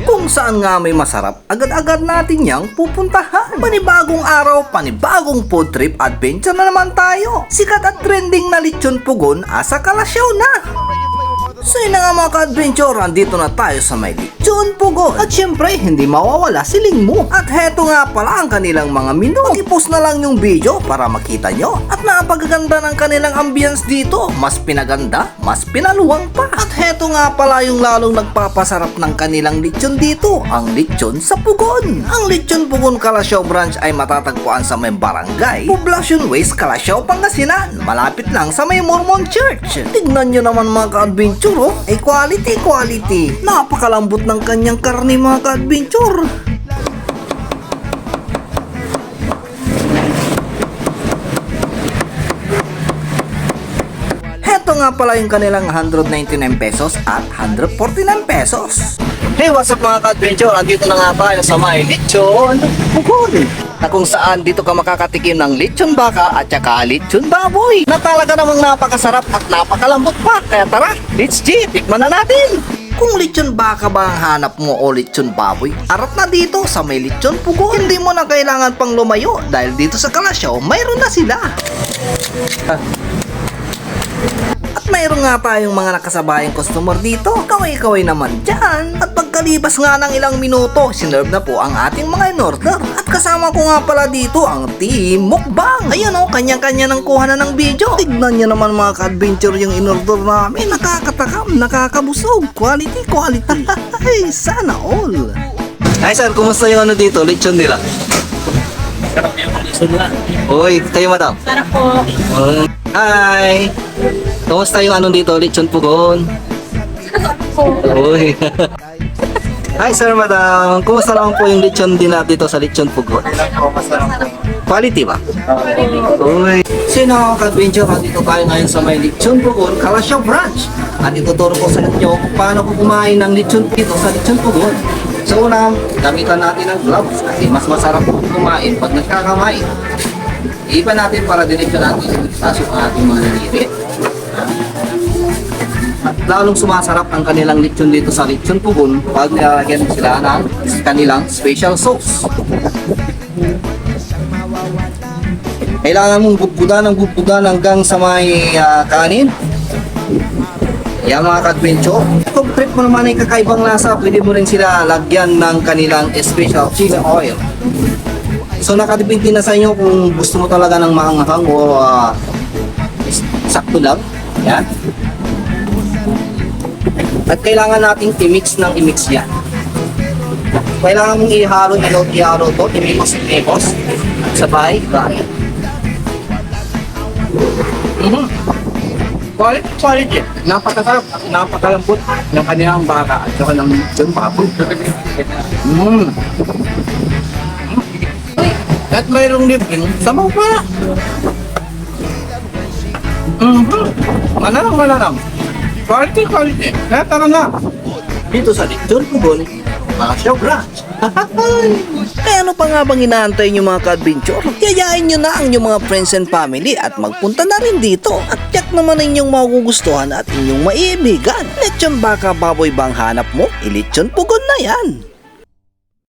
Kung saan nga may masarap, agad-agad natin yang pupuntahan. Panibagong araw, panibagong food trip adventure na naman tayo. Sikat at trending na lechon pugon, asa Kalasyaw na. So yun na nga mga ka-adventure, andito na tayo sa may lechon pugon. At syempre, hindi mawawala si Lingmo. At heto nga pala ang kanilang mga menu. I-post na lang yung video para makita nyo. At napagaganda ng kanilang ambience dito. Mas pinaganda, mas pinaluwang pa. At heto nga pala yung lalong nagpapasarap ng kanilang lechon dito, ang lechon sa pugon. Ang lechon pugon Kalasyaw branch ay matatagpuan sa may barangay Poblacion West, Kalasyaw, Pangasinan. Malapit lang sa may Mormon Church. Tignan nyo naman mga ka-adventure, ay quality. Napakalambot ng kanyang karne mga ka-adventure. Heto nga pala yung kanilang 199 pesos at 149 pesos. Hey, what's up mga ka-adventure? Andito na nga tayo sa may lechon pugon, na kung saan dito ka makakatikim ng lechon baka at saka lechon baboy na talaga namang napakasarap at napakalambot pa. Kaya tara, let's G, tikman na natin. Kung lechon baka ba ang hanap mo o lechon baboy, arat na dito sa may lechon pugon. Hindi mo na kailangan pang lumayo dahil dito sa Kalasyaw mayroon na sila. At mayroon nga tayong mga nakasabayang customer dito. Kaway-kaway naman dyan. At pagkalibas nga ng ilang minuto, sinerve na po ang ating mga in-order. At kasama ko nga pala dito ang Team Mukbang. Ayun o, kanya-kanya ng kuha na ng video. Tignan nyo naman mga ka-adventure yung in-order namin. Nakakatakam, nakakabusog. Quality. Ay, sana all. Hi sir, kumusta yung ano dito, lechon nila? Sarap yung lechon nila. Uy, kayo madam? Sarap po. Hi! Kumusta yung ano dito, lechon pugon? Uy. Hi sir, madam. Kumusta naman po yung lechon din dito sa lechon pugon? Quality ba? Uy. Sino mga ka-adventure, dito tayo ngayon sa may lechon pugon, Kalasyaw branch. At ituturo ko sa inyo kung paano ko kumain ng lechon dito sa lechon pugon. So una, gamitan natin ng gloves kasi mas masarap po kumain pag nagkakamay. Iba natin para diretso natin pasok ang ating mga nalipit. At lalong sumasarap ang kanilang lechon dito sa lechon pugon pag nilalagyan sila ng kanilang special sauce. Kailangan mong gubgudan hanggang sa may kanin. Yan mga ka-adventure. Kung trip mo naman ay kakaibang lasa, pwede mo rin sila lagyan ng kanilang special chili oil. So nakadepende na sa inyo kung gusto mo talaga ng maanghang o sakto lang. Yan. At kailangan nating i-mix yan. Kailangan mong ihalo to, imikos. Sabay. Quality. Napakasarap at napakalambot ng kanyang baka at saka ng lechon baboy. At mayroong libreng samaw pa. Mananang. Quality. Kaya tara na. Dito sa lechon pugon, Kalasyaw branch. Kaya ano pa nga bang inaantay nyo mga ka-adventure? Yayain nyo na ang inyong mga friends and family at magpunta na rin dito. At yak naman inyong magugustuhan at inyong maiibigan. Lechon baka baboy bang hanap mo? Ilechon pugon na yan.